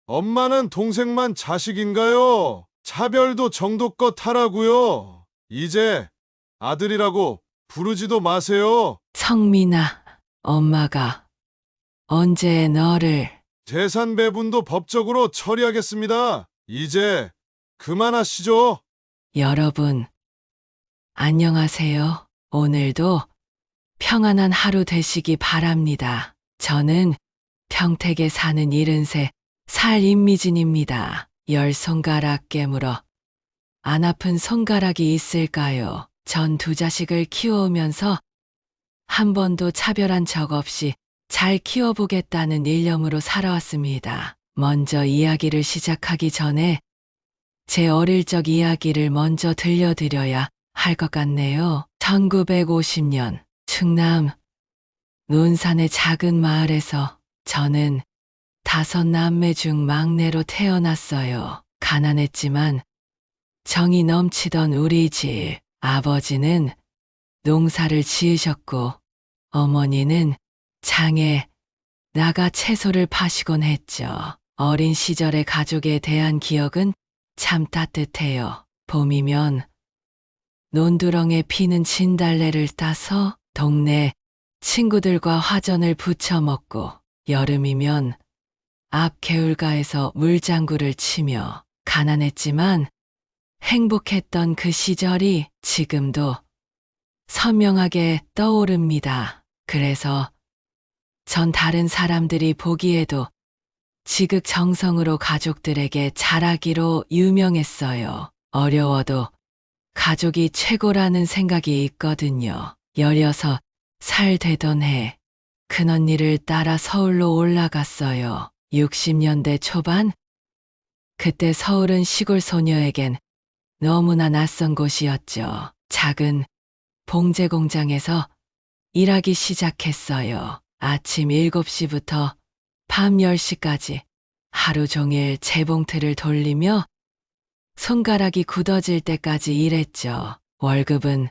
엄마는 동생만 자식인가요? 차별도 정도껏 하라고요. 이제 아들이라고 부르지도 마세요. 성민아, 엄마가 언제 너를 재산 배분도 법적으로 처리하겠습니다. 이제 그만하시죠. 여러분, 안녕하세요. 오늘도 평안한 하루 되시기 바랍니다. 저는 평택에 사는 73살 임미진입니다. 10손가락 깨물어 안 아픈 손가락이 있을까요? 전 두 자식을 키워오면서 한 번도 차별한 적 없이 잘 키워보겠다는 일념으로 살아왔습니다. 먼저 이야기를 시작하기 전에 제 어릴 적 이야기를 먼저 들려드려야 할 것 같네요. 1950년 충남 논산의 작은 마을에서 저는 5남매 중 막내로 태어났어요. 가난했지만 정이 넘치던 우리 집 아버지는 농사를 지으셨고 어머니는 장에 나가 채소를 파시곤 했죠. 어린 시절의 가족에 대한 기억은 참 따뜻해요. 봄이면 논두렁에 피는 진달래를 따서 동네 친구들과 화전을 부쳐 먹고 여름이면 앞 개울가에서 물장구를 치며 가난했지만 행복했던 그 시절이 지금도 선명하게 떠오릅니다. 그래서 전 다른 사람들이 보기에도 지극정성으로 가족들에게 잘하기로 유명했어요. 어려워도 가족이 최고라는 생각이 있거든요. 16살 되던 해 큰언니를 따라 서울로 올라갔어요. 60년대 초반? 그때 서울은 시골 소녀에겐 너무나 낯선 곳이었죠. 작은 봉제 공장에서 일하기 시작했어요. 아침 7시부터 밤 10시까지 하루 종일 재봉틀을 돌리며 손가락이 굳어질 때까지 일했죠. 월급은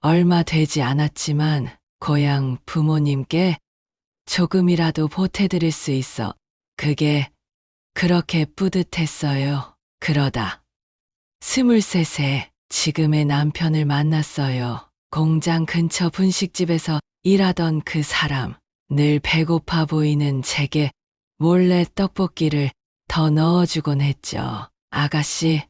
얼마 되지 않았지만 고향 부모님께 조금이라도 보태드릴 수 있어 그게 그렇게 뿌듯했어요. 그러다 23세 지금의 남편을 만났어요. 공장 근처 분식집에서 일하던 그 사람. 늘 배고파 보이는 제게 몰래 떡볶이를 더 넣어주곤 했죠. 아가씨,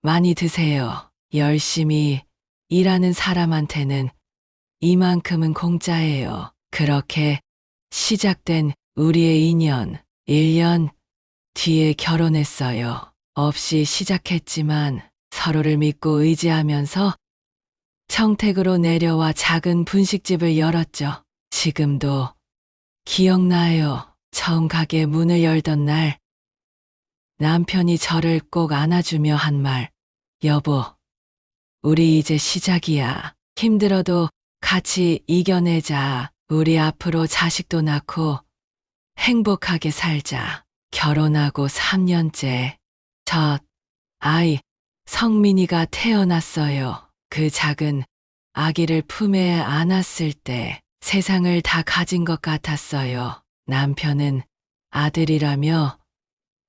많이 드세요. 열심히 일하는 사람한테는 이만큼은 공짜예요. 그렇게 시작된 우리의 인연. 1년 뒤에 결혼했어요. 없이 시작했지만 서로를 믿고 의지하면서 청택으로 내려와 작은 분식집을 열었죠. 지금도 기억나요. 처음 가게 문을 열던 날 남편이 저를 꼭 안아주며 한 말. 여보, 우리 이제 시작이야. 힘들어도 같이 이겨내자. 우리 앞으로 자식도 낳고 행복하게 살자. 결혼하고 3년째 첫 아이 성민이가 태어났어요. 그 작은 아기를 품에 안았을 때 세상을 다 가진 것 같았어요. 남편은 아들이라며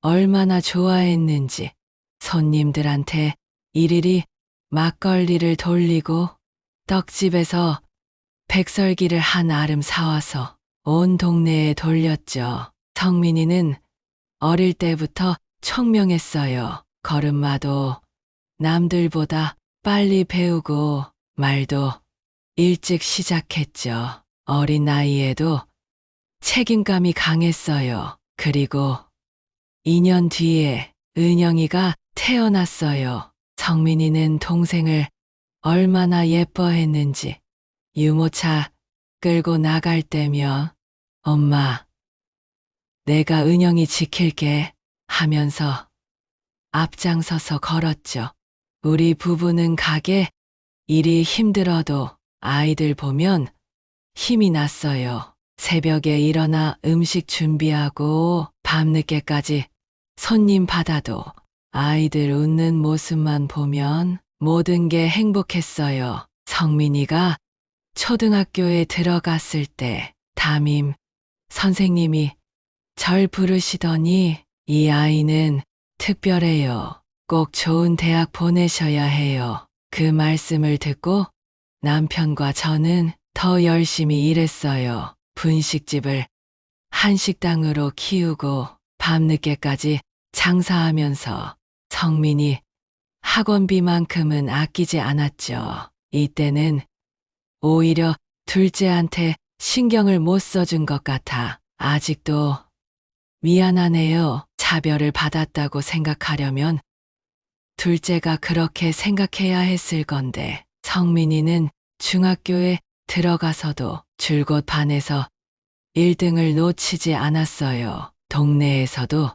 얼마나 좋아했는지 손님들한테 일일이 막걸리를 돌리고 떡집에서 백설기를 한 알음 사와서 온 동네에 돌렸죠. 성민이는 어릴 때부터 총명했어요. 걸음마도 남들보다 빨리 배우고 말도 일찍 시작했죠. 어린 나이에도 책임감이 강했어요. 그리고 2년 뒤에 은영이가 태어났어요. 성민이는 동생을 얼마나 예뻐했는지 유모차 끌고 나갈 때면 엄마, 내가 은영이 지킬게 하면서 앞장서서 걸었죠. 우리 부부는 가게 일이 힘들어도 아이들 보면 힘이 났어요. 새벽에 일어나 음식 준비하고 밤늦게까지 손님 받아도 아이들 웃는 모습만 보면 모든 게 행복했어요. 성민이가 초등학교에 들어갔을 때 담임 선생님이 절 부르시더니 이 아이는 특별해요. 꼭 좋은 대학 보내셔야 해요. 그 말씀을 듣고 남편과 저는 더 열심히 일했어요. 분식집을 한식당으로 키우고 밤늦게까지 장사하면서 성민이 학원비만큼은 아끼지 않았죠. 이때는 오히려 둘째한테 신경을 못 써준 것 같아 아직도 미안하네요. 차별을 받았다고 생각하려면 둘째가 그렇게 생각해야 했을 건데 성민이는 중학교에 들어가서도 줄곧 반에서 1등을 놓치지 않았어요. 동네에서도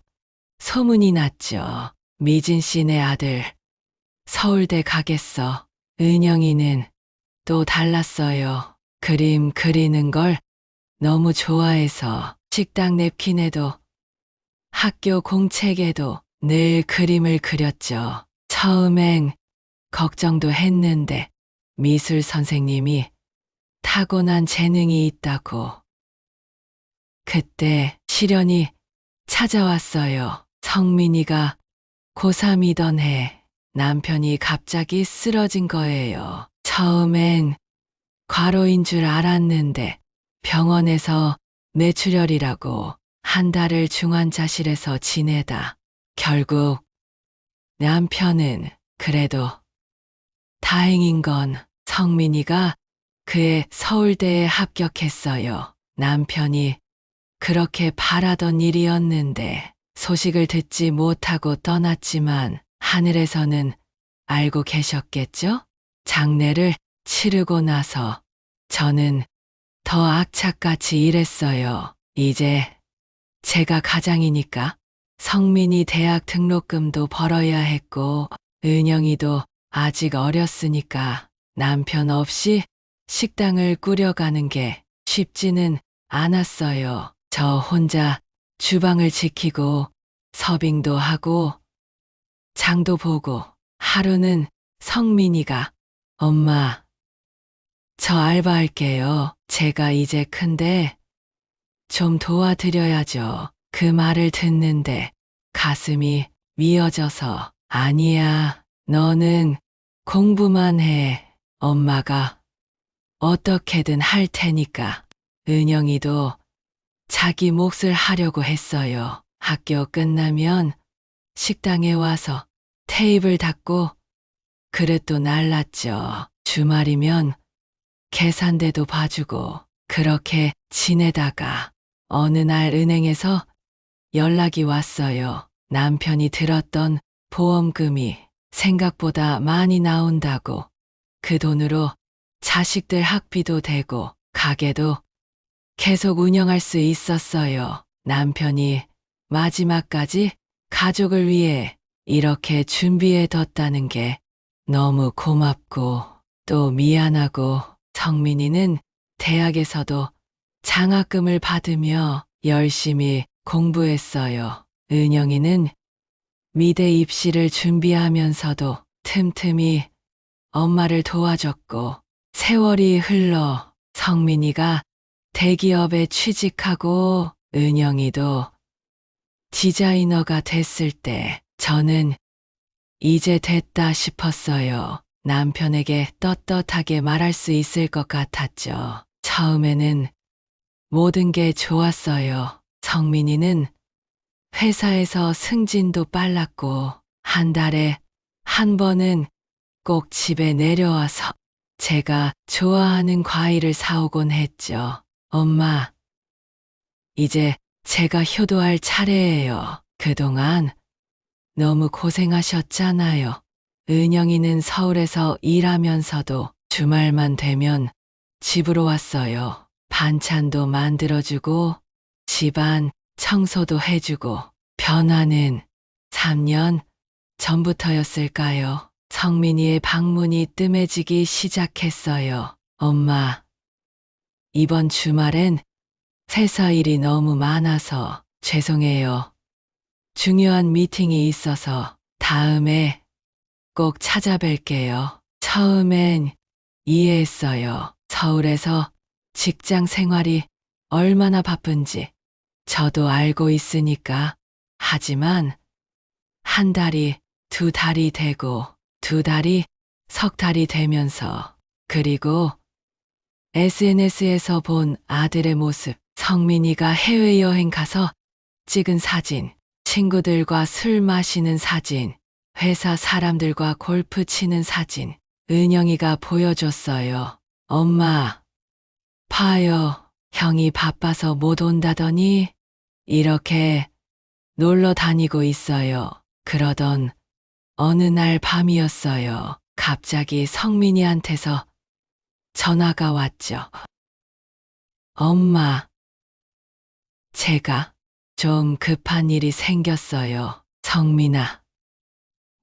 소문이 났죠. 미진 씨네 아들 서울대 가겠어. 은영이는 또 달랐어요. 그림 그리는 걸 너무 좋아해서 식당 냅킨에도 학교 공책에도 늘 그림을 그렸죠. 처음엔 걱정도 했는데 미술 선생님이 타고난 재능이 있다고. 그때 시련이 찾아왔어요. 성민이가 고3이던 해 남편이 갑자기 쓰러진 거예요. 처음엔 과로인 줄 알았는데 병원에서 뇌출혈이라고 한 달을 중환자실에서 지내다 결국 남편은 그래도 다행인 건 성민이가 그의 서울대에 합격했어요. 남편이 그렇게 바라던 일이었는데 소식을 듣지 못하고 떠났지만 하늘에서는 알고 계셨겠죠? 장례를 치르고 나서 저는 더 악착같이 일했어요. 이제 제가 가장이니까 성민이 대학 등록금도 벌어야 했고 은영이도 아직 어렸으니까 남편 없이 식당을 꾸려가는 게 쉽지는 않았어요. 저 혼자 주방을 지키고 서빙도 하고 장도 보고 하루는 성민이가 엄마, 저 알바할게요. 제가 이제 큰데 좀 도와드려야죠. 그 말을 듣는데 가슴이 미어져서 아니야, 너는 공부만 해. 엄마가 어떻게든 할 테니까. 은영이도 자기 몫을 하려고 했어요. 학교 끝나면 식당에 와서 테이블 닦고 그릇도 날랐죠. 주말이면 계산대도 봐주고 그렇게 지내다가 어느 날 은행에서 연락이 왔어요. 남편이 들었던 보험금이 생각보다 많이 나온다고. 그 돈으로 자식들 학비도 되고 가게도 계속 운영할 수 있었어요. 남편이 마지막까지 가족을 위해 이렇게 준비해뒀다는 게 너무 고맙고 또 미안하고 성민이는 대학에서도 장학금을 받으며 열심히 공부했어요. 은영이는 미대 입시를 준비하면서도 틈틈이 엄마를 도와줬고 세월이 흘러 성민이가 대기업에 취직하고 은영이도 디자이너가 됐을 때 저는 이제 됐다 싶었어요. 남편에게 떳떳하게 말할 수 있을 것 같았죠. 처음에는 모든 게 좋았어요. 성민이는 회사에서 승진도 빨랐고 한 달에 한 번은 꼭 집에 내려와서 제가 좋아하는 과일을 사오곤 했죠. 엄마, 이제 제가 효도할 차례예요. 그동안 너무 고생하셨잖아요. 은영이는 서울에서 일하면서도 주말만 되면 집으로 왔어요. 반찬도 만들어주고 집안 청소도 해주고. 변화는 3년 전부터였을까요? 성민이의 방문이 뜸해지기 시작했어요. 엄마, 이번 주말엔 회사 일이 너무 많아서 죄송해요. 중요한 미팅이 있어서 다음에 꼭 찾아뵐게요. 처음엔 이해했어요. 서울에서 직장 생활이 얼마나 바쁜지 저도 알고 있으니까 하지만 한 달이 두 달이 되고 두 달이 석 달이 되면서 그리고 SNS에서 본 아들의 모습, 성민이가 해외여행 가서 찍은 사진, 친구들과 술 마시는 사진, 회사 사람들과 골프 치는 사진, 은영이가 보여줬어요. 엄마, 봐요. 형이 바빠서 못 온다더니 이렇게 놀러 다니고 있어요. 그러던 어느 날 밤이었어요. 갑자기 성민이한테서 전화가 왔죠. 엄마, 제가 좀 급한 일이 생겼어요. 성민아,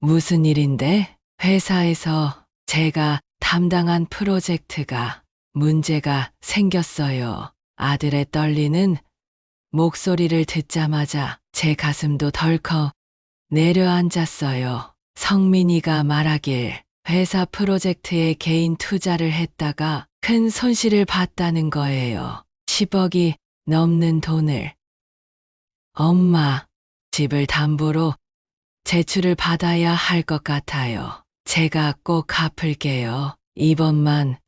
무슨 일인데? 회사에서 제가 담당한 프로젝트가 문제가 생겼어요. 아들의 떨리는 목소리를 듣자마자 제 가슴도 덜컥 내려앉았어요. 성민이가 말하길 회사 프로젝트에 개인 투자를 했다가 큰 손실을 봤다는 거예요. 10억이 넘는 돈을. 엄마, 집을 담보로 제출을 받아야 할 것 같아요. 제가 꼭 갚을게요. 이번만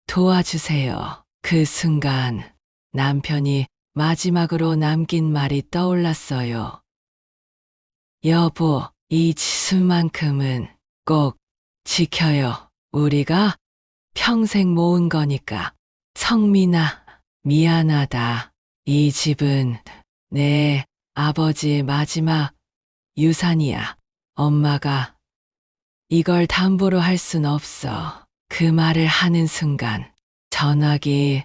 도와주세요. 그 순간 남편이 마지막으로 남긴 말이 떠올랐어요. 여보, 이 지수만큼은 꼭 지켜요. 우리가 평생 모은 거니까. 성민아, 미안하다. 이 집은 내 아버지의 마지막 유산이야. 엄마가 이걸 담보로 할 순 없어. 그 말을 하는 순간 전화기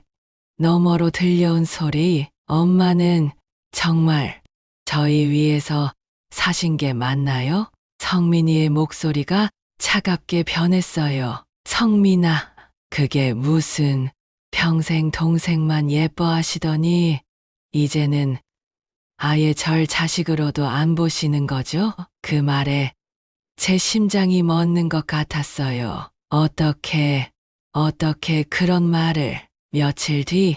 너머로 들려온 소리, 엄마는 정말 저희 위해서 사신 게 맞나요? 성민이의 목소리가 차갑게 변했어요. 성민아, 그게 무슨 평생 동생만 예뻐하시더니 이제는 아예 절 자식으로도 안 보시는 거죠? 그 말에 제 심장이 멎는 것 같았어요. 어떻게 그런 말을. 며칠 뒤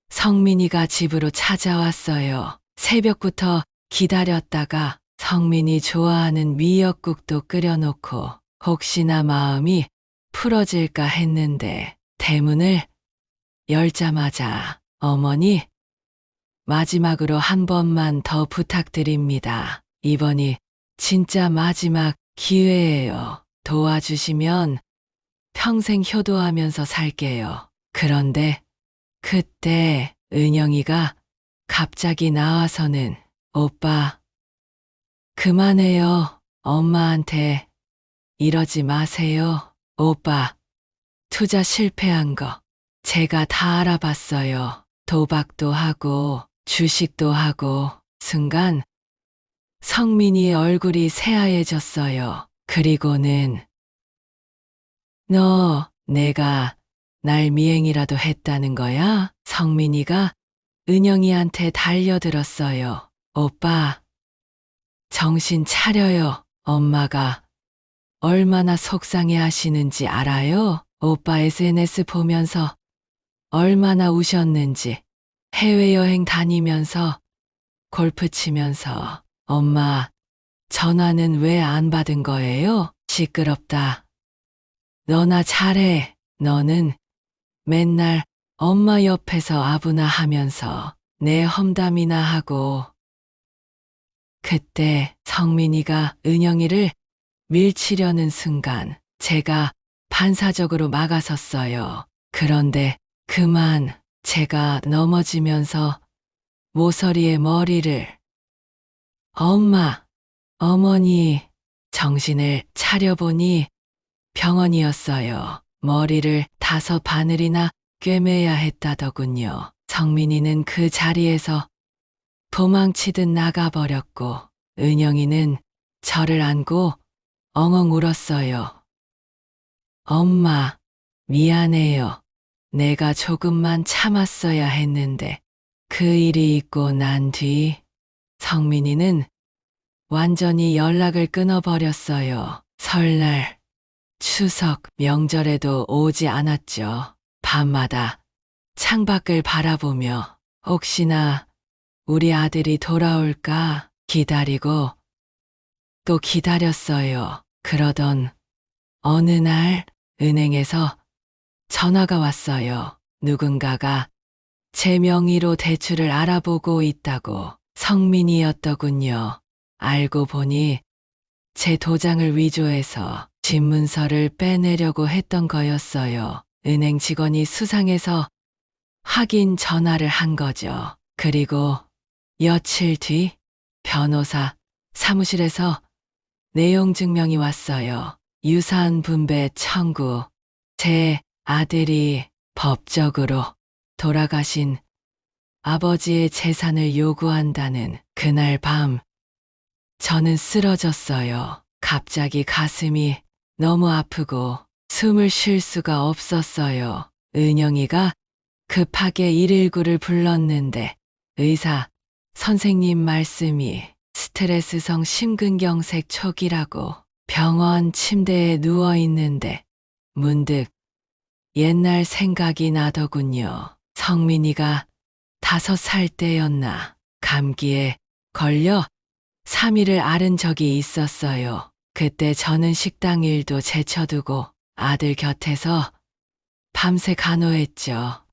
성민이가 집으로 찾아왔어요. 새벽부터 기다렸다가 성민이 좋아하는 미역국도 끓여놓고 혹시나 마음이 풀어질까 했는데 대문을 열자마자 어머니, 마지막으로 한 번만 더 부탁드립니다. 이번이 진짜 마지막 기회예요. 도와주시면 평생 효도하면서 살게요. 그런데 그때 은영이가 갑자기 나와서는 오빠, 그만해요. 엄마한테 이러지 마세요. 오빠, 투자 실패한 거 제가 다 알아봤어요. 도박도 하고 주식도 하고. 순간 성민이의 얼굴이 새하얘졌어요. 그리고는 너 내가 날 미행이라도 했다는 거야? 성민이가 은영이한테 달려들었어요. 오빠, 정신 차려요. 엄마가 얼마나 속상해 하시는지 알아요? 오빠 SNS 보면서 얼마나 우셨는지. 해외여행 다니면서 골프 치면서. 엄마, 전화는 왜 안 받은 거예요? 시끄럽다. 너나 잘해. 너는 맨날 엄마 옆에서 아부나 하면서 내 험담이나 하고. 그때 성민이가 은영이를 밀치려는 순간 제가 반사적으로 막아섰어요. 그런데 그만 제가 넘어지면서 모서리에 머리를. 엄마, 어머니, 정신을 차려보니 병원이었어요. 머리를 5바늘이나 꿰매야 했다더군요. 성민이는 그 자리에서 도망치듯 나가버렸고 은영이는 저를 안고 엉엉 울었어요. 엄마, 미안해요. 내가 조금만 참았어야 했는데. 그 일이 있고 난 뒤 성민이는 완전히 연락을 끊어버렸어요. 설날, 추석, 명절에도 오지 않았죠. 밤마다 창밖을 바라보며 혹시나 우리 아들이 돌아올까 기다리고 또 기다렸어요. 그러던 어느 날 은행에서 전화가 왔어요. 누군가가 제 명의로 대출을 알아보고 있다고. 성민이었더군요. 알고 보니 제 도장을 위조해서 집문서를 빼내려고 했던 거였어요. 은행 직원이 수상해서 확인 전화를 한 거죠. 그리고 며칠 뒤 변호사 사무실에서 내용 증명이 왔어요. 유산 분배 청구. 제 아들이 법적으로 돌아가신 아버지의 재산을 요구한다는 그날 밤 저는 쓰러졌어요. 갑자기 가슴이 너무 아프고 숨을 쉴 수가 없었어요. 은영이가 급하게 119를 불렀는데 의사 선생님 말씀이 스트레스성 심근경색 초기라고. 병원 침대에 누워 있는데 문득 옛날 생각이 나더군요. 성민이가 5살 때였나 감기에 걸려 3일을 앓은 적이 있었어요. 그때 저는 식당 일도 제쳐두고 아들 곁에서 밤새 간호했죠.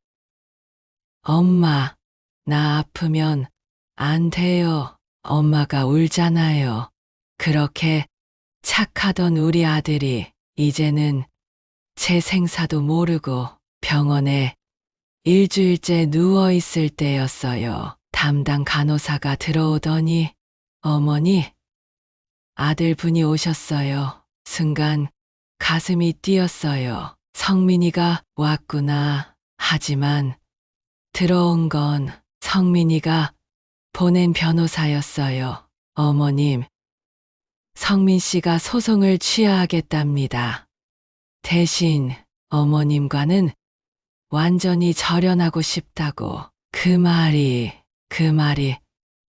엄마, 나 아프면 안 돼요. 엄마가 울잖아요. 그렇게 착하던 우리 아들이 이제는 제 생사도 모르고 병원에 일주일째 누워있을 때였어요. 담당 간호사가 들어오더니 어머니, 아들분이 오셨어요. 순간 가슴이 뛰었어요. 성민이가 왔구나. 하지만 들어온 건 성민이가 보낸 변호사였어요. 어머님, 성민 씨가 소송을 취하하겠답니다. 대신 어머님과는 완전히 절연하고 싶다고. 그 말이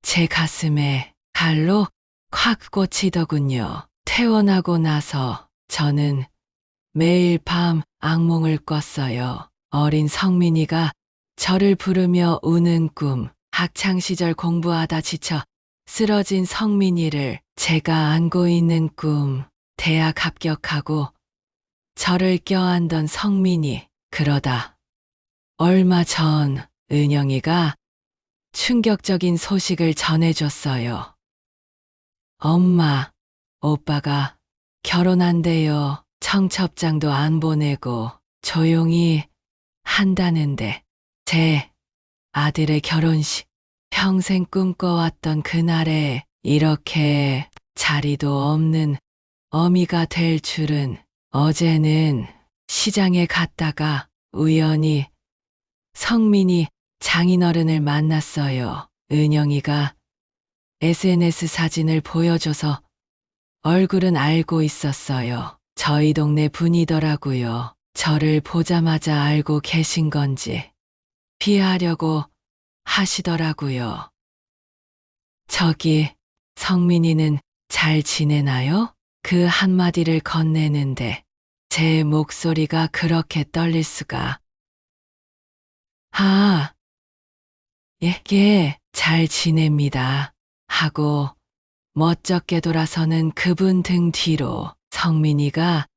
제 가슴에 칼로 콱 꽂히더군요. 퇴원하고 나서 저는 매일 밤 악몽을 꿨어요. 어린 성민이가 저를 부르며 우는 꿈, 학창시절 공부하다 지쳐 쓰러진 성민이를 제가 안고 있는 꿈, 대학 합격하고 저를 껴안던 성민이. 그러다 얼마 전 은영이가 충격적인 소식을 전해줬어요. 엄마, 오빠가 결혼한대요. 청첩장도 안 보내고 조용히 한다는데 제 아들의 결혼식, 평생 꿈꿔왔던 그날에 이렇게 자리도 없는 어미가 될 줄은. 어제는 시장에 갔다가 우연히 성민이 장인어른을 만났어요. 은영이가 SNS 사진을 보여줘서 얼굴은 알고 있었어요. 저희 동네 분이더라고요. 저를 보자마자 알고 계신 건지 피하려고 하시더라고요. 저기, 성민이는 잘 지내나요? 그 한마디를 건네는데 제 목소리가 그렇게 떨릴 수가. 예, 잘 지냅니다. 하고 멋쩍게 돌아서는 그분 등 뒤로 성민이가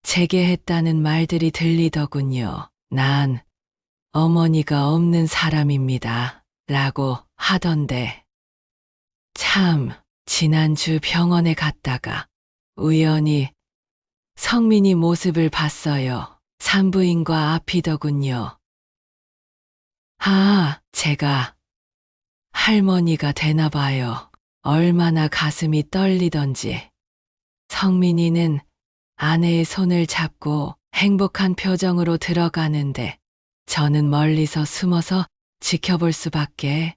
제게 했다는 말들이 들리더군요. 난 어머니가 없는 사람입니다. 라고 하던데. 참, 지난주 병원에 갔다가 우연히 성민이 모습을 봤어요. 산부인과 앞이더군요. 제가 할머니가 되나 봐요. 얼마나 가슴이 떨리던지. 성민이는 아내의 손을 잡고 행복한 표정으로 들어가는데 저는 멀리서 숨어서 지켜볼 수밖에.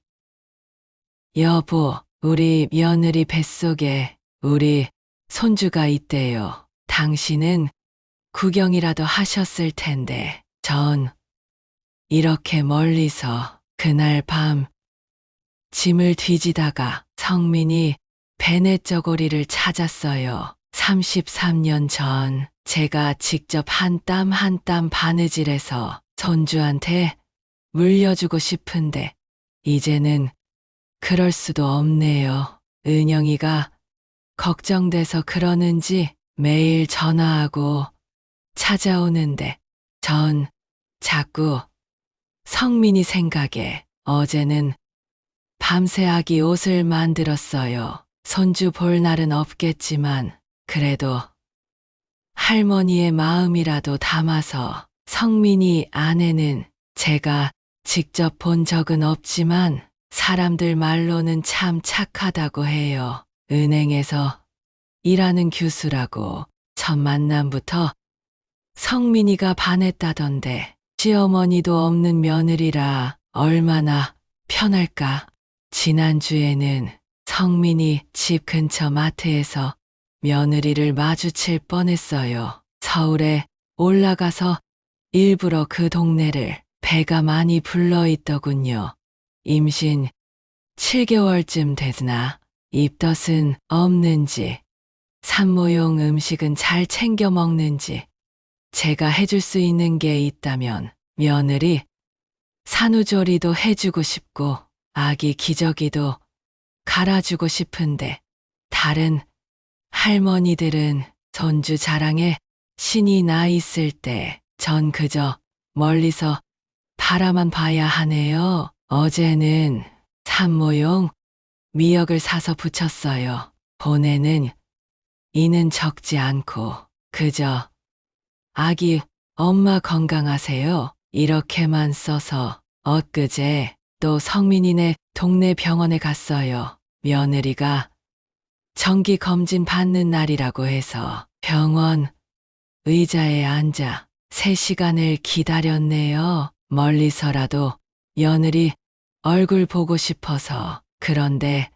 여보, 우리 며느리 뱃속에 우리 손주가 있대요. 당신은 구경이라도 하셨을 텐데 전 이렇게 멀리서. 그날 밤 짐을 뒤지다가 성민이 베넷 저고리를 찾았어요. 33년 전 제가 직접 한 땀 한 땀 바느질해서 손주한테 물려주고 싶은데 이제는 그럴 수도 없네요. 은영이가 걱정돼서 그러는지 매일 전화하고 찾아오는데 전 자꾸 성민이 생각에 어제는 밤새 아기 옷을 만들었어요. 손주 볼 날은 없겠지만 그래도 할머니의 마음이라도 담아서 성민이 아내는 제가 직접 본 적은 없지만 사람들 말로는 참 착하다고 해요. 은행에서 일하는 교수라고 첫 만남부터 성민이가 반했다던데 시어머니도 없는 며느리라 얼마나 편할까. 지난주에는 성민이 집 근처 마트에서 며느리를 마주칠 뻔했어요. 서울에 올라가서 일부러 그 동네를 배가 많이 불러있더군요. 임신 7개월쯤 되나 입덧은 없는지 산모용 음식은 잘 챙겨 먹는지 제가 해줄 수 있는 게 있다면 며느리 산후조리도 해주고 싶고 아기 기저귀도 갈아주고 싶은데 다른 할머니들은 손주 자랑에 신이 나 있을 때 전 그저 멀리서 바라만 봐야 하네요. 어제는 산모용 미역을 사서 부쳤어요. 본에는 이는 적지 않고 그저 아기 엄마 건강하세요. 이렇게만 써서 엊그제 또 성민이네 동네 병원에 갔어요. 며느리가 정기 검진 받는 날이라고 해서 병원 의자에 앉아 3시간을 기다렸네요. 멀리서라도 며느리 얼굴 보고 싶어서. 그런데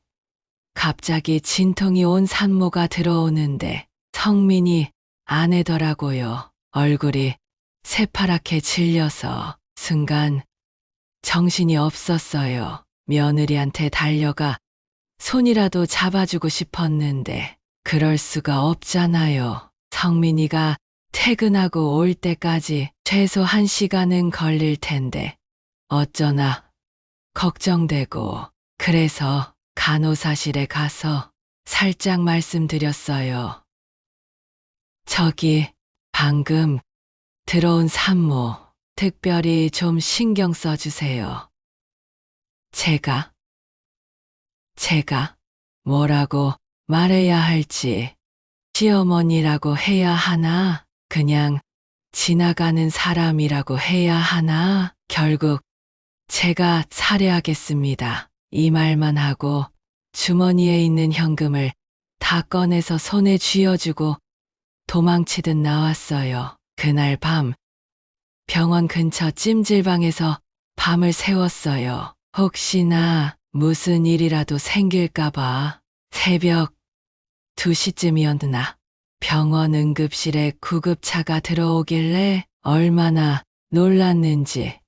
갑자기 진통이 온 산모가 들어오는데 성민이 아내더라고요. 얼굴이 새파랗게 질려서 순간 정신이 없었어요. 며느리한테 달려가 손이라도 잡아주고 싶었는데 그럴 수가 없잖아요. 성민이가 퇴근하고 올 때까지 최소 1시간은 걸릴 텐데 어쩌나 걱정되고 그래서 간호사실에 가서 살짝 말씀드렸어요. 저기 방금 들어온 산모 특별히 좀 신경 써주세요. 제가 뭐라고 말해야 할지 시어머니라고 해야 하나 그냥 지나가는 사람이라고 해야 하나 결국 제가 살해하겠습니다. 이 말만 하고 주머니에 있는 현금을 다 꺼내서 손에 쥐어주고 도망치듯 나왔어요. 그날 밤 병원 근처 찜질방에서 밤을 새웠어요. 혹시나 무슨 일이라도 생길까봐. 새벽 2시쯤이었나 병원 응급실에 구급차가 들어오길래 얼마나 놀랐는지.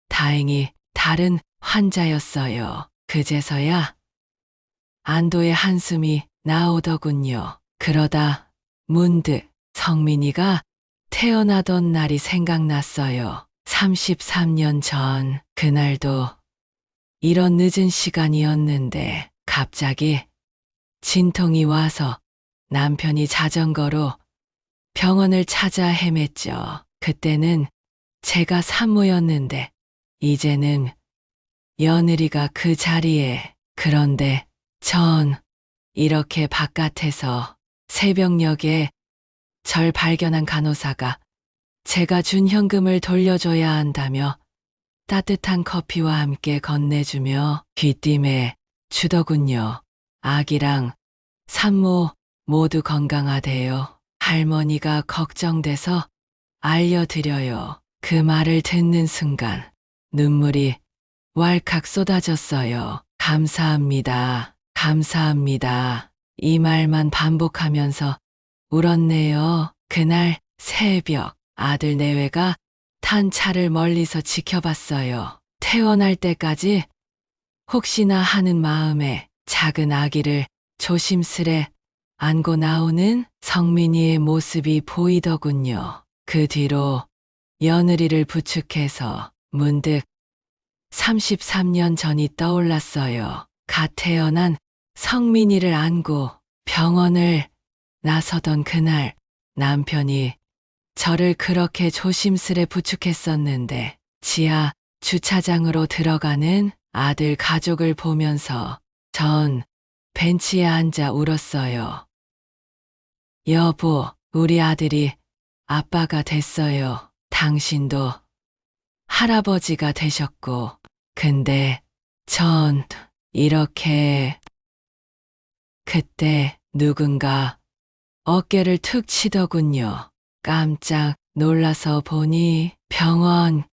다행히 다른 환자였어요. 그제서야 안도의 한숨이 나오더군요. 그러다 문득 성민이가 태어나던 날이 생각났어요. 33년 전 그날도 이런 늦은 시간이었는데 갑자기 진통이 와서 남편이 자전거로 병원을 찾아 헤맸죠. 그때는 제가 산모였는데 이제는 며느리가 그 자리에. 그런데 전 이렇게 바깥에서 새벽녘에 절 발견한 간호사가 제가 준 현금을 돌려줘야 한다며 따뜻한 커피와 함께 건네주며 귀띔해 주더군요. 아기랑 산모 모두 건강하대요. 할머니가 걱정돼서 알려드려요. 그 말을 듣는 순간 눈물이 왈칵 쏟아졌어요. 감사합니다. 감사합니다. 이 말만 반복하면서 울었네요. 그날 새벽 아들 내외가 탄 차를 멀리서 지켜봤어요. 퇴원할 때까지 혹시나 하는 마음에 작은 아기를 조심스레 안고 나오는 성민이의 모습이 보이더군요. 그 뒤로 며느리를 부축해서 문득 33년 전이 떠올랐어요. 갓 태어난 성민이를 안고 병원을 나서던 그날 남편이 저를 그렇게 조심스레 부축했었는데 지하 주차장으로 들어가는 아들 가족을 보면서 전 벤치에 앉아 울었어요. 여보, 우리 아들이 아빠가 됐어요. 당신도 할아버지가 되셨고. 근데 전 이렇게. 그때 누군가 어깨를 툭 치더군요. 깜짝 놀라서 보니 병원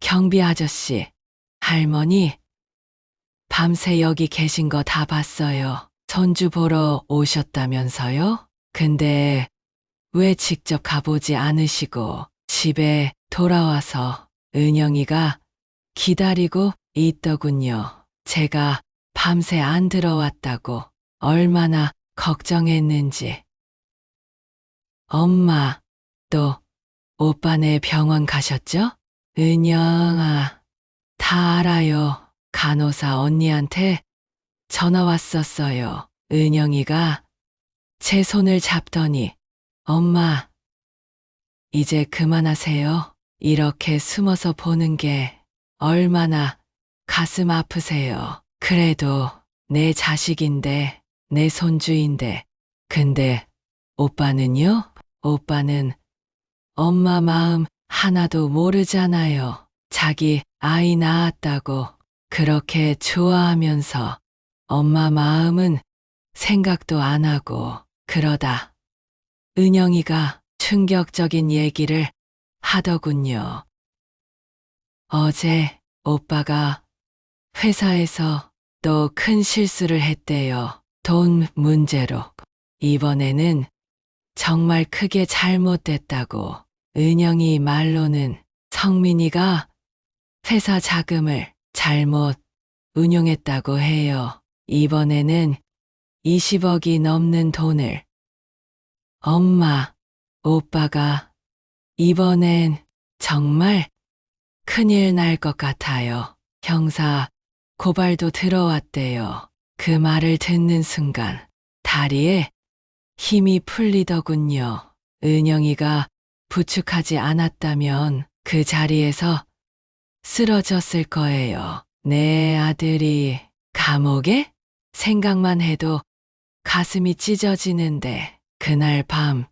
경비 아저씨, 할머니, 밤새 여기 계신 거 다 봤어요. 손주 보러 오셨다면서요? 근데 왜 직접 가보지 않으시고 집에 돌아와서 은영이가 기다리고 있더군요. 제가 밤새 안 들어왔다고 얼마나 걱정했는지. 엄마, 또 오빠네 병원 가셨죠? 은영아, 다 알아요. 간호사 언니한테 전화 왔었어요. 은영이가 제 손을 잡더니 엄마, 이제 그만하세요. 이렇게 숨어서 보는 게 얼마나 가슴 아프세요. 그래도 내 자식인데, 내 손주인데. 근데 오빠는요? 오빠는 엄마 마음 하나도 모르잖아요. 자기 아이 낳았다고 그렇게 좋아하면서 엄마 마음은 생각도 안 하고. 그러다 은영이가 충격적인 얘기를 하더군요. 어제 오빠가 회사에서 또 큰 실수를 했대요. 돈 문제로. 이번에는 정말 크게 잘못됐다고. 은영이 말로는 성민이가 회사 자금을 잘못 운용했다고 해요. 이번에는 20억이 넘는 돈을. 엄마, 오빠가 이번엔 정말 큰일 날 것 같아요. 형사 고발도 들어왔대요. 그 말을 듣는 순간 다리에 힘이 풀리더군요. 은영이가 부축하지 않았다면 그 자리에서 쓰러졌을 거예요. 내 아들이 감옥에? 생각만 해도 가슴이 찢어지는데 그날 밤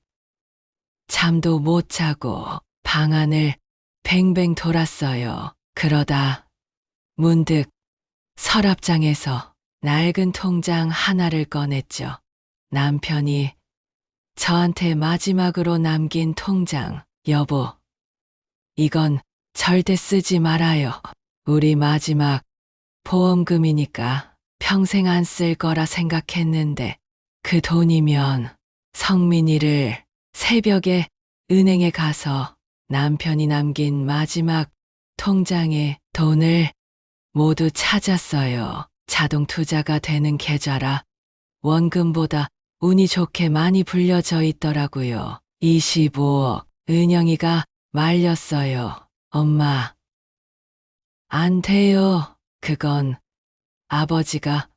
잠도 못 자고 방 안을 뱅뱅 돌았어요. 그러다 문득 서랍장에서 낡은 통장 하나를 꺼냈죠. 남편이 저한테 마지막으로 남긴 통장. 여보, 이건 절대 쓰지 말아요. 우리 마지막 보험금이니까 평생 안 쓸 거라 생각했는데 그 돈이면. 성민이를 새벽에 은행에 가서 남편이 남긴 마지막 통장에 돈을 모두 찾았어요. 자동 투자가 되는 계좌라 원금보다 운이 좋게 많이 불려져 있더라고요. 25억. 은영이가 말렸어요. 엄마, 안 돼요. 그건 아버지가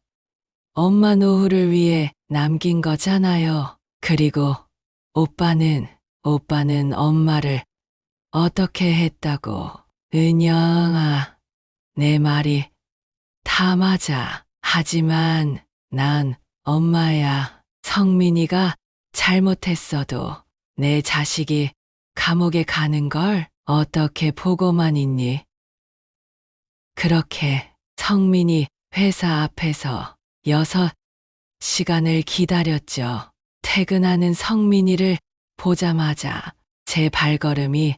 엄마 노후를 위해 남긴 거잖아요. 그리고 오빠는 엄마를 어떻게 했다고. 은영아, 내 말이 다 맞아. 하지만 난 엄마야. 성민이가 잘못했어도 내 자식이 감옥에 가는 걸 어떻게 보고만 있니? 그렇게 성민이 회사 앞에서 6시간을 기다렸죠. 퇴근하는 성민이를 보자마자 제 발걸음이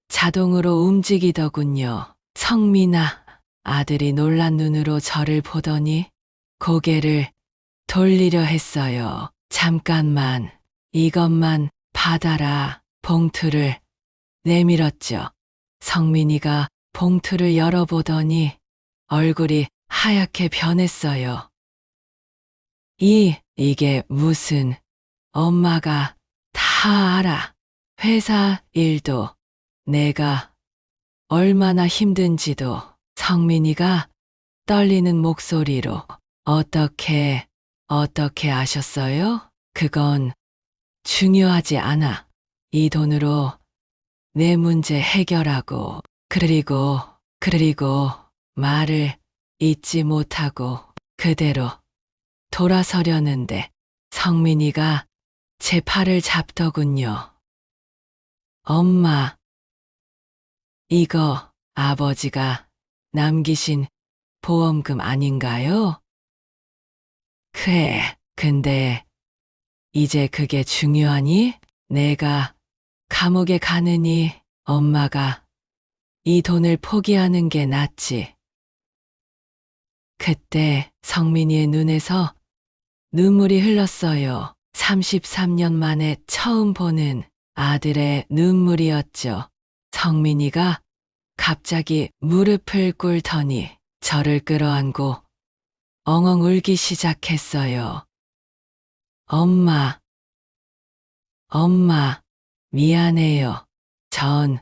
자동으로 움직이더군요. 성민아, 아들이 놀란 눈으로 저를 보더니 고개를 돌리려 했어요. 잠깐만, 이것만 받아라. 봉투를 내밀었죠. 성민이가 봉투를 열어보더니 얼굴이 하얗게 변했어요. 이게 무슨. 엄마가 다 알아. 회사 일도 내가 얼마나 힘든지도. 성민이가 떨리는 목소리로. 어떻게 어떻게 아셨어요? 그건 중요하지 않아. 이 돈으로 내 문제 해결하고, 그리고 말을 잊지 못하고 그대로 돌아서려는데 성민이가 제 팔을 잡더군요. 엄마, 이거 아버지가 남기신 보험금 아닌가요? 그래, 근데 이제 그게 중요하니? 내가 감옥에 가느니 엄마가 이 돈을 포기하는 게 낫지. 그때 성민이의 눈에서 눈물이 흘렀어요. 33년 만에 처음 보는 아들의 눈물이었죠. 성민이가 갑자기 무릎을 꿇더니 저를 끌어안고 엉엉 울기 시작했어요. 엄마, 미안해요. 전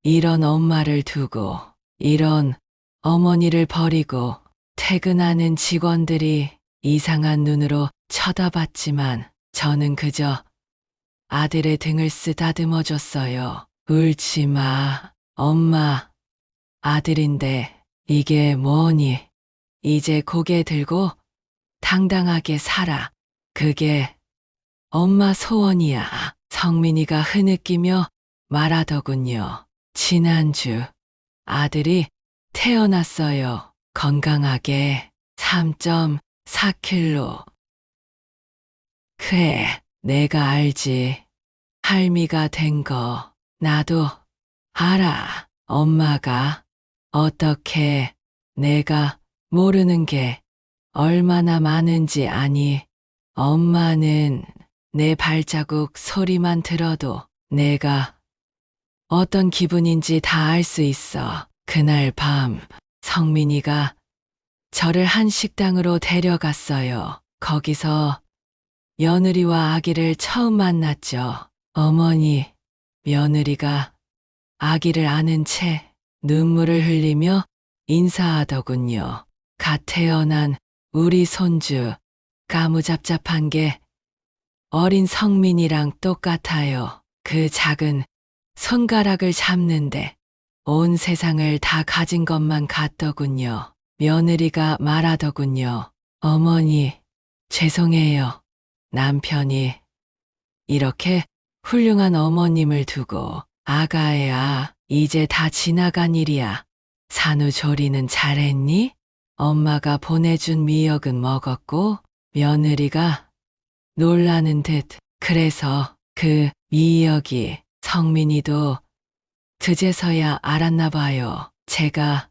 이런 엄마를 두고 이런 어머니를 버리고 퇴근하는 직원들이 이상한 눈으로 쳐다봤지만 저는 그저 아들의 등을 쓰다듬어 줬어요. 울지 마, 엄마. 아들인데 이게 뭐니? 이제 고개 들고 당당하게 살아. 그게 엄마 소원이야. 성민이가 흐느끼며 말하더군요. 지난주 아들이 태어났어요. 건강하게 3.4kg. 그래, 내가 알지. 할미가 된 거 나도 알아. 엄마가 어떻게 내가 모르는 게 얼마나 많은지 아니. 엄마는 내 발자국 소리만 들어도 내가 어떤 기분인지 다 알 수 있어. 그날 밤 성민이가 저를 한 식당으로 데려갔어요. 거기서 며느리와 아기를 처음 만났죠. 어머니, 며느리가 아기를 안은 채 눈물을 흘리며 인사하더군요. 갓 태어난 우리 손주, 까무잡잡한 게 어린 성민이랑 똑같아요. 그 작은 손가락을 잡는데 온 세상을 다 가진 것만 같더군요. 며느리가 말하더군요. 어머니, 죄송해요. 남편이 이렇게 훌륭한 어머님을 두고 아가애야, 이제 다 지나간 일이야. 산후조리는 잘했니? 엄마가 보내준 미역은 먹었고 며느리가 놀라는 듯 그래서 그 미역이 성민이도 그제서야 알았나 봐요. 제가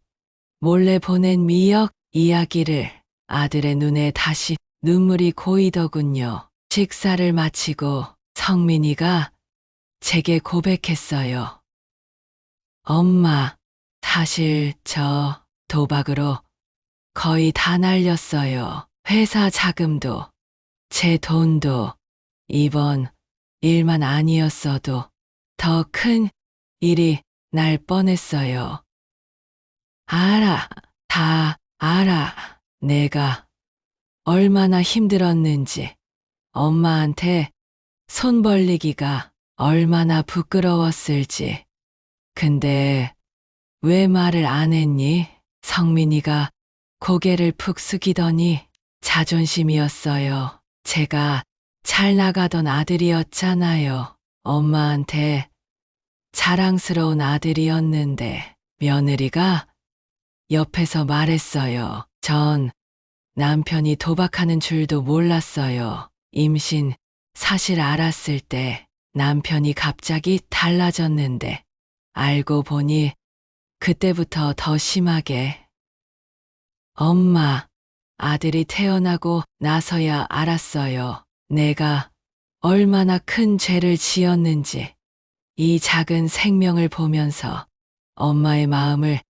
몰래 보낸 미역 이야기를 아들의 눈에 다시 눈물이 고이더군요. 식사를 마치고 성민이가 제게 고백했어요. 엄마, 사실 저 도박으로 거의 다 날렸어요. 회사 자금도 제 돈도 이번 일만 아니었어도 더 큰 일이 날 뻔했어요. 알아, 다 알아. 내가 얼마나 힘들었는지, 엄마한테 손 벌리기가 얼마나 부끄러웠을지. 근데 왜 말을 안 했니? 성민이가 고개를 푹 숙이더니 자존심이었어요. 제가 잘 나가던 아들이었잖아요. 엄마한테 자랑스러운 아들이었는데 며느리가 옆에서 말했어요. 전 남편이 도박하는 줄도 몰랐어요. 임신 사실 알았을 때 남편이 갑자기 달라졌는데 알고 보니 그때부터 더 심하게. 엄마, 아들이 태어나고 나서야 알았어요. 내가 얼마나 큰 죄를 지었는지. 이 작은 생명을 보면서 엄마의 마음을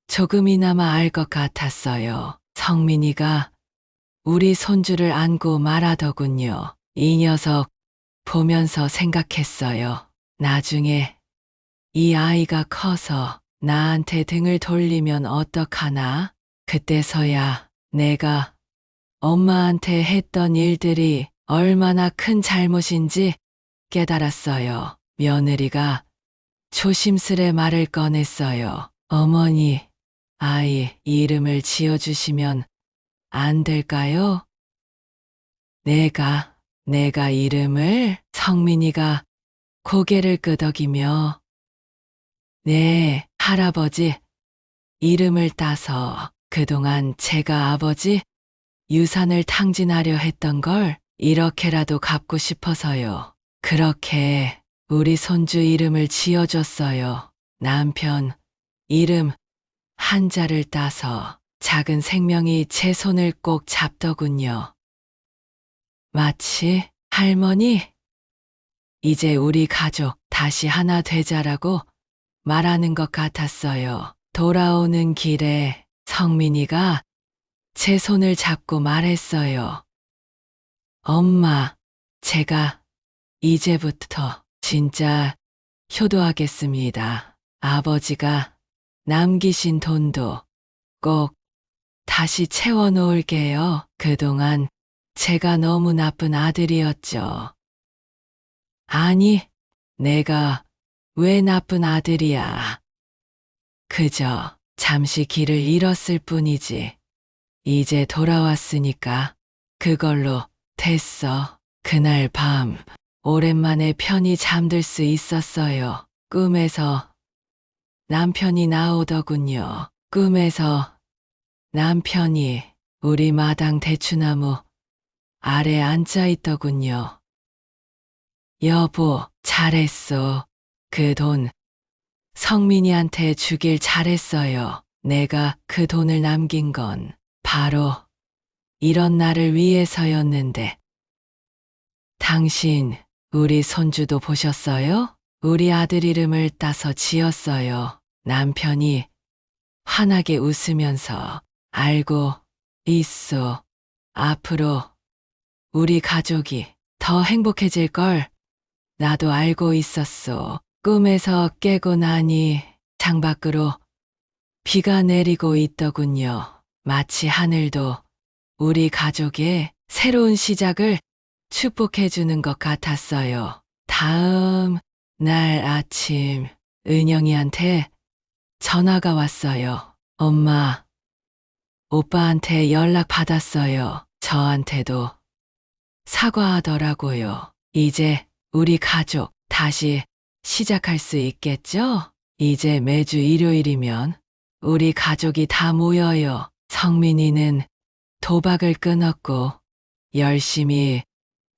조금이나마 알 것 같았어요. 성민이가 우리 손주를 안고 말하더군요. 이 녀석 보면서 생각했어요. 나중에 이 아이가 커서 나한테 등을 돌리면 어떡하나? 그때서야 내가 엄마한테 했던 일들이 얼마나 큰 잘못인지 깨달았어요. 며느리가 조심스레 말을 꺼냈어요. 어머니, 아이 이름을 지어주시면 안 될까요? 내가 이름을? 성민이가 고개를 끄덕이며 네, 할아버지 이름을 따서 그동안 제가 아버지 유산을 탕진하려 했던 걸 이렇게라도 갚고 싶어서요. 그렇게 우리 손주 이름을 지어줬어요. 남편 이름 한자를 따서 작은 생명이 제 손을 꼭 잡더군요. 마치 할머니, 이제 우리 가족 다시 하나 되자라고 말하는 것 같았어요. 돌아오는 길에 성민이가 제 손을 잡고 말했어요. 엄마, 제가 이제부터 진짜 효도하겠습니다. 아버지가 남기신 돈도 꼭 다시 채워놓을게요. 그동안 제가 너무 나쁜 아들이었죠. 아니, 내가 왜 나쁜 아들이야. 그저 잠시 길을 잃었을 뿐이지. 이제 돌아왔으니까 그걸로 됐어. 그날 밤 오랜만에 편히 잠들 수 있었어요. 꿈에서 남편이 나오더군요. 꿈에서 남편이 우리 마당 대추나무 아래 앉아 있더군요. 여보, 잘했어. 그 돈 성민이한테 주길 잘했어요. 내가 그 돈을 남긴 건 바로 이런 날을 위해서였는데. 당신, 우리 손주도 보셨어요? 우리 아들 이름을 따서 지었어요. 남편이 환하게 웃으면서 알고 있어. 앞으로 우리 가족이 더 행복해질 걸 나도 알고 있었어. 꿈에서 깨고 나니 창밖으로 비가 내리고 있더군요. 마치 하늘도 우리 가족의 새로운 시작을 축복해주는 것 같았어요. 다음 날 아침 은영이한테 전화가 왔어요. 엄마, 오빠한테 연락 받았어요. 저한테도 사과하더라고요. 이제 우리 가족 다시 시작할 수 있겠죠? 이제 매주 일요일이면 우리 가족이 다 모여요. 성민이는 도박을 끊었고 열심히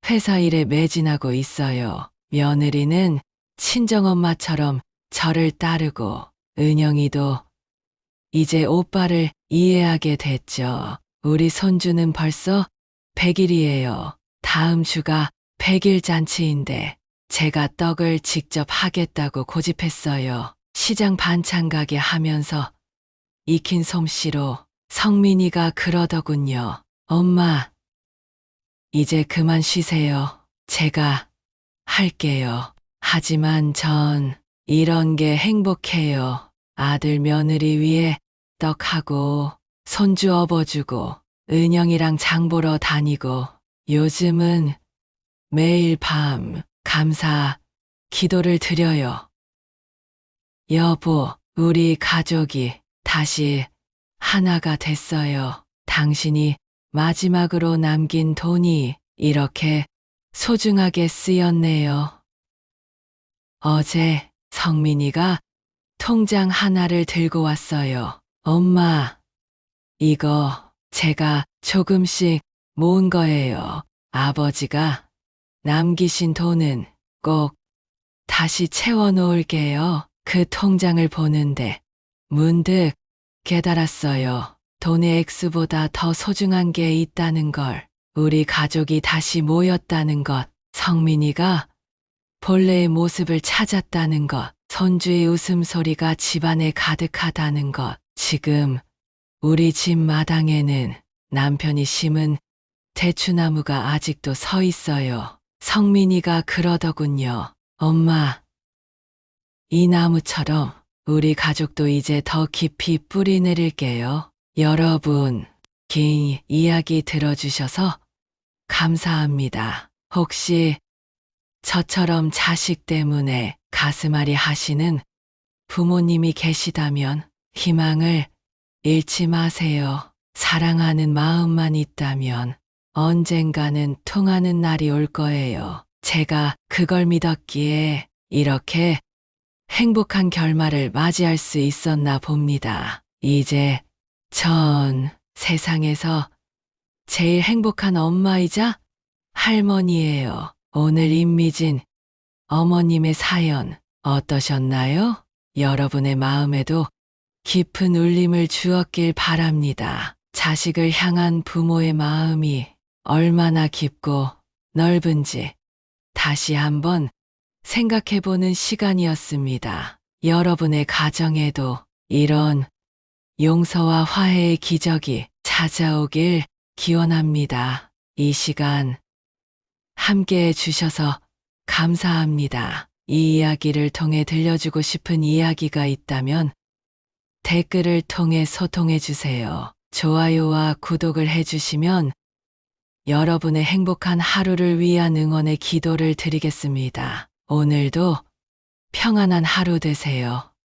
회사 일에 매진하고 있어요. 며느리는 친정엄마처럼 저를 따르고 은영이도 이제 오빠를 이해하게 됐죠. 우리 손주는 벌써 100일이에요. 다음 주가 100일 잔치인데 제가 떡을 직접 하겠다고 고집했어요. 시장 반찬 가게 하면서 익힌 솜씨로 성민이가 그러더군요. 엄마, 이제 그만 쉬세요. 제가 할게요. 하지만 전 이런 게 행복해요. 아들 며느리 위해 떡하고 손주 업어주고 은영이랑 장 보러 다니고 요즘은 매일 밤 감사 기도를 드려요. 여보, 우리 가족이 다시 하나가 됐어요. 당신이 마지막으로 남긴 돈이 이렇게 소중하게 쓰였네요. 어제 성민이가 통장 하나를 들고 왔어요. 엄마, 이거 제가 조금씩 모은 거예요. 아버지가 남기신 돈은 꼭 다시 채워놓을게요. 그 통장을 보는데 문득 깨달았어요. 돈의 액수보다 더 소중한 게 있다는 걸. 우리 가족이 다시 모였다는 것. 성민이가 본래의 모습을 찾았다는 것. 손주의 웃음소리가 집안에 가득하다는 것. 지금 우리 집 마당에는 남편이 심은 대추나무가 아직도 서 있어요. 성민이가 그러더군요. 엄마, 이 나무처럼 우리 가족도 이제 더 깊이 뿌리 내릴게요. 여러분, 긴 이야기 들어주셔서 감사합니다. 혹시 저처럼 자식 때문에 가슴앓이 하시는 부모님이 계시다면 희망을 잃지 마세요. 사랑하는 마음만 있다면 언젠가는 통하는 날이 올 거예요. 제가 그걸 믿었기에 이렇게 행복한 결말을 맞이할 수 있었나 봅니다. 이제 전 세상에서 제일 행복한 엄마이자 할머니예요. 오늘 임미진 어머님의 사연 어떠셨나요? 여러분의 마음에도 깊은 울림을 주었길 바랍니다. 자식을 향한 부모의 마음이 얼마나 깊고 넓은지 다시 한번 생각해보는 시간이었습니다. 여러분의 가정에도 이런 용서와 화해의 기적이 찾아오길 기원합니다. 이 시간 함께 해주셔서 감사합니다. 이 이야기를 통해 들려주고 싶은 이야기가 있다면 댓글을 통해 소통해주세요. 좋아요와 구독을 해주시면 여러분의 행복한 하루를 위한 응원의 기도를 드리겠습니다. 오늘도 평안한 하루 되세요.